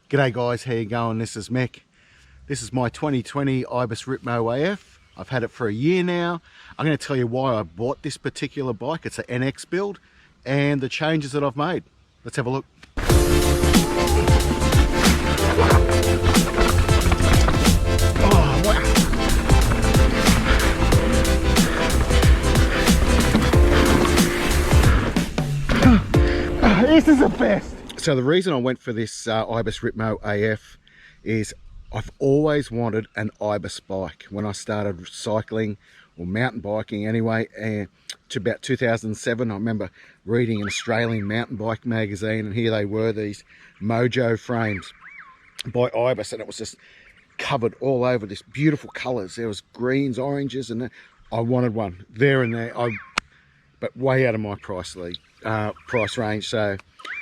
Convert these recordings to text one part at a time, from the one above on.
G'day guys, how you going? This is Mick. This is my 2020 Ibis Ripmo AF. I've had it for a year now. I'm going to tell you why I bought this particular bike. It's an NX build and the changes that I've made. Let's have a look. Oh, wow. This is the best. So the reason I went for this Ibis Ripmo AF is I've always wanted an Ibis bike. When I started cycling or mountain biking anyway, to about 2007, I remember reading an Australian mountain bike magazine, and here they were, these Mojo frames by Ibis, and it was just covered all over this beautiful colours. There was greens, oranges, and I wanted one there and there, but way out of my price range. So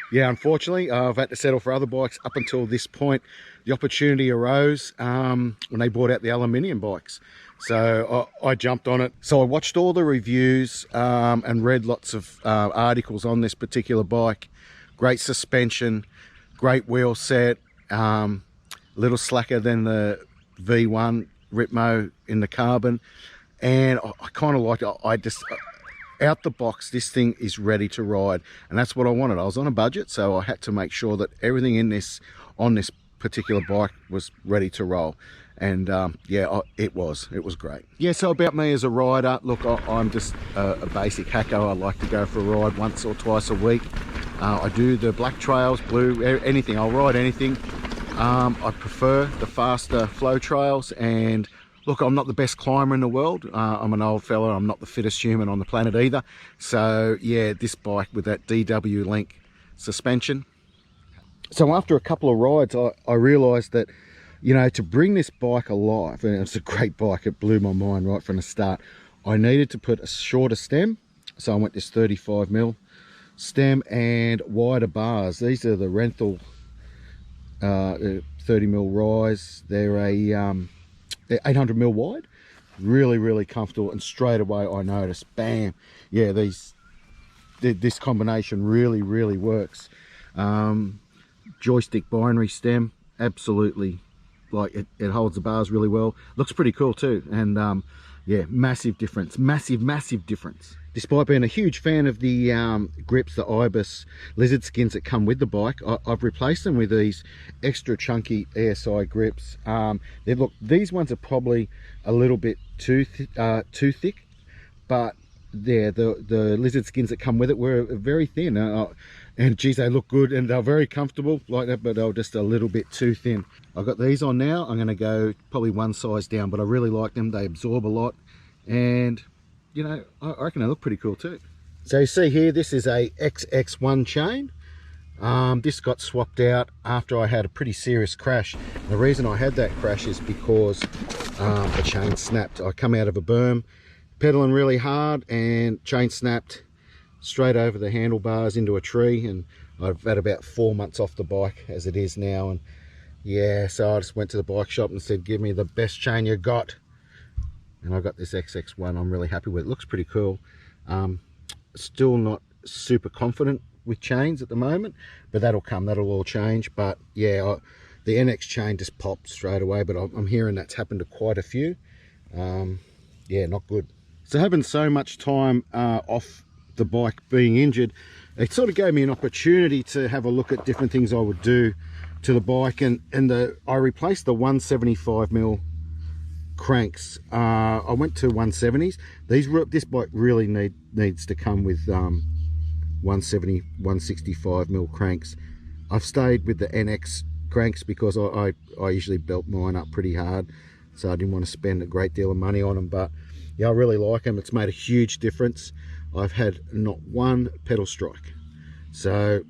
yeah, unfortunately, I've had to settle for other bikes up until this point. The opportunity arose when they brought out the aluminium bikes. So I jumped on it. So I watched all the reviews and read lots of articles on this particular bike. Great suspension, great wheel set, a little slacker than the V1 Ripmo in the carbon. And I kind of like it. Out the box, this thing is ready to ride, and that's what I wanted. I was on a budget, so I had to make sure that everything in this, on this particular bike, was ready to roll. And yeah, it was great. Yeah, so about me as a rider, look, I'm just a basic hacker. I like to go for a ride once or twice a week. I do the black trails, blue, anything. I'll ride anything. I prefer the faster flow trails, and look, I'm not the best climber in the world. I'm an old fella. I'm not the fittest human on the planet either. So yeah, this bike with that DW Link suspension. So after a couple of rides, I realised that, you know, to bring this bike alive, and it's a great bike, it blew my mind right from the start, I needed to put a shorter stem. So I went this 35mm stem and wider bars. These are the Renthal 30mm rise. They're a 800mm wide, really comfortable, and straight away I noticed, bam, yeah, this combination really works. Joystick binary stem, absolutely, like it holds the bars really well, looks pretty cool too, and yeah, massive difference, massive difference. Despite being a huge fan of the grips, the Ibis lizard skins that come with the bike, I've replaced them with these extra chunky ESI grips. Look, these ones are probably a little bit too thick, but yeah, the lizard skins that come with it were very thin. And geez, they look good and they're very comfortable like that, but they're just a little bit too thin. I've got these on now. I'm going to go probably one size down, but I really like them. They absorb a lot, and you know, I reckon they look pretty cool too. So you see here, this is a XX1 chain. This got swapped out after I had a pretty serious crash. The reason I had that crash is because the chain snapped. I come out of a berm, pedaling really hard, and chain snapped straight over the handlebars into a tree, and I've had about 4 months off the bike as it is now. And yeah, so I just went to the bike shop and said, give me the best chain you got. And I got this XX1. I'm really happy with it. Looks pretty cool. Still not super confident with chains at the moment, but that'll come, that'll all change. But yeah, the NX chain just popped straight away, but I'm hearing that's happened to quite a few. Yeah, not good. So having so much time off the bike being injured, it sort of gave me an opportunity to have a look at different things I would do to the bike, and I replaced the 175mm cranks. I went to 170s. This bike really needs to come with 170, 165mm cranks. I've stayed with the NX cranks because I usually belt mine up pretty hard, so I didn't want to spend a great deal of money on them. But yeah, I really like them. It's made a huge difference. I've had not one pedal strike. So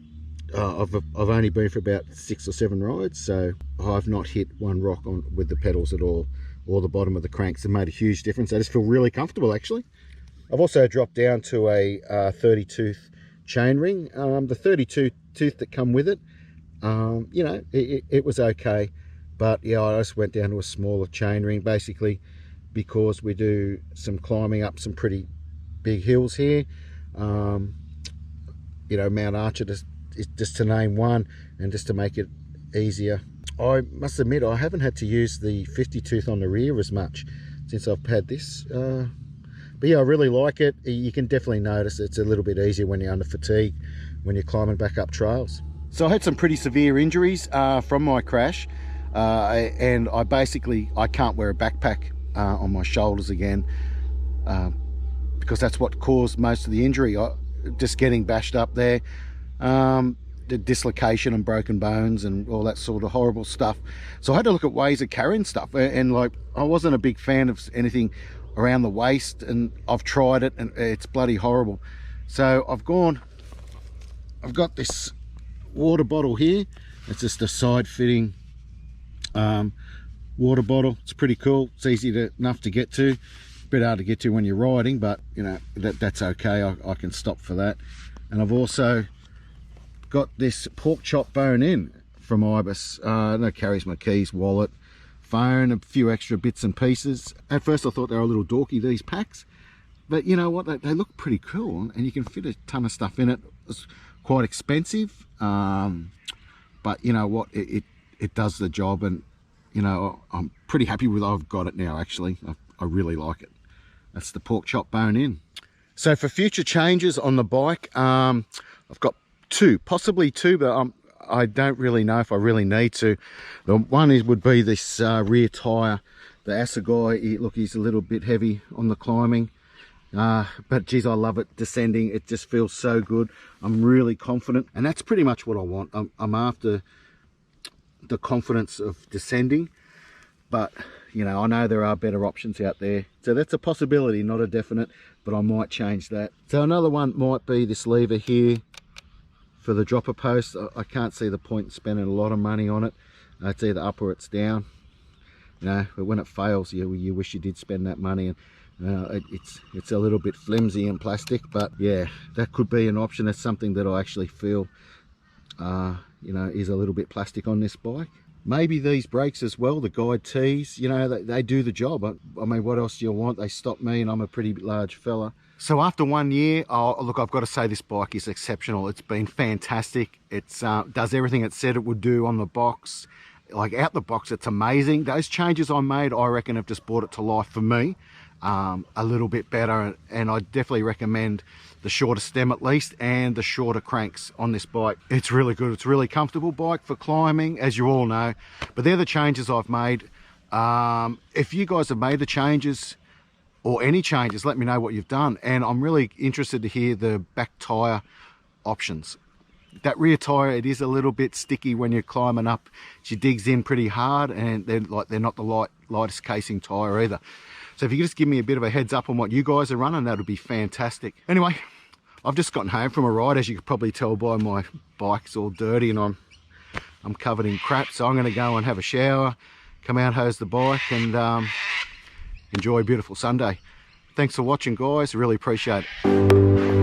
I've only been for about 6 or 7 rides, so I've not hit one rock on with the pedals at all, or the bottom of the cranks. Have made a huge difference. I just feel really comfortable actually. I've also dropped down to a 30 tooth chain ring. The 32 tooth that come with it, you know, it was okay, but yeah, I just went down to a smaller chain ring basically because we do some climbing up some pretty big hills here. You know, Mount Archer, just to name one, and just to make it easier. I must admit I haven't had to use the 50 tooth on the rear as much since I've had this. But yeah, I really like it. You can definitely notice it's a little bit easier when you're under fatigue, when you're climbing back up trails. So I had some pretty severe injuries from my crash, and I can't wear a backpack on my shoulders again, because that's what caused most of the injury. Just getting bashed up there, the dislocation and broken bones and all that sort of horrible stuff. So I had to look at ways of carrying stuff, and like, I wasn't a big fan of anything around the waist, and I've tried it and it's bloody horrible. So I've got this water bottle here. It's just a side fitting water bottle. It's pretty cool. It's easy enough to get to. A bit hard to get to when you're riding, but you know, that's okay. I can stop for that. And I've also got this pork chop bone in from Ibis. That carries my keys, wallet, phone, a few extra bits and pieces. At first I thought they were a little dorky, these packs, but you know what, they look pretty cool, and you can fit a ton of stuff in it. It's quite expensive, but you know what, it does the job, and you know, I'm pretty happy with I've got it now. Actually, I really like it. That's the pork chop bone in. So for future changes on the bike, I've got possibly two, but I don't really know if I really need to. The one would be this rear tyre, the Assegai. Look, he's a little bit heavy on the climbing, but geez, I love it descending. It just feels so good. I'm really confident, and that's pretty much what I want. I'm after the confidence of descending, but you know, I know there are better options out there, so that's a possibility, not a definite, but I might change that. So another one might be this lever here for the dropper post. I can't see the point in spending a lot of money on it. It's either up or it's down, you know, but when it fails, you wish you did spend that money. And it's a little bit flimsy and plastic, but yeah, that could be an option. That's something that I actually feel you know, is a little bit plastic on this bike. Maybe these brakes as well, the guide tees, you know, they do the job. I mean, what else do you want? They stop me, and I'm a pretty large fella. So after 1 year, look, I've got to say this bike is exceptional. It's been fantastic. It's does everything it said it would do on the box. Like out the box, it's amazing. Those changes I made, I reckon, have just brought it to life for me a little bit better, and I definitely recommend the shorter stem at least, and the shorter cranks on this bike. It's really good. It's a really comfortable bike for climbing, as you all know, but they're the changes I've made. If you guys have made the changes or any changes, let me know what you've done, and I'm really interested to hear the back tire options. That rear tire, it is a little bit sticky when you're climbing up. She digs in pretty hard, and they're not the lightest casing tire either. So if you could just give me a bit of a heads up on what you guys are running, that would be fantastic. Anyway, I've just gotten home from a ride. As you could probably tell by my bike's all dirty and I'm covered in crap. So I'm going to go and have a shower, come out, hose the bike, and enjoy a beautiful Sunday. Thanks for watching, guys. Really appreciate it.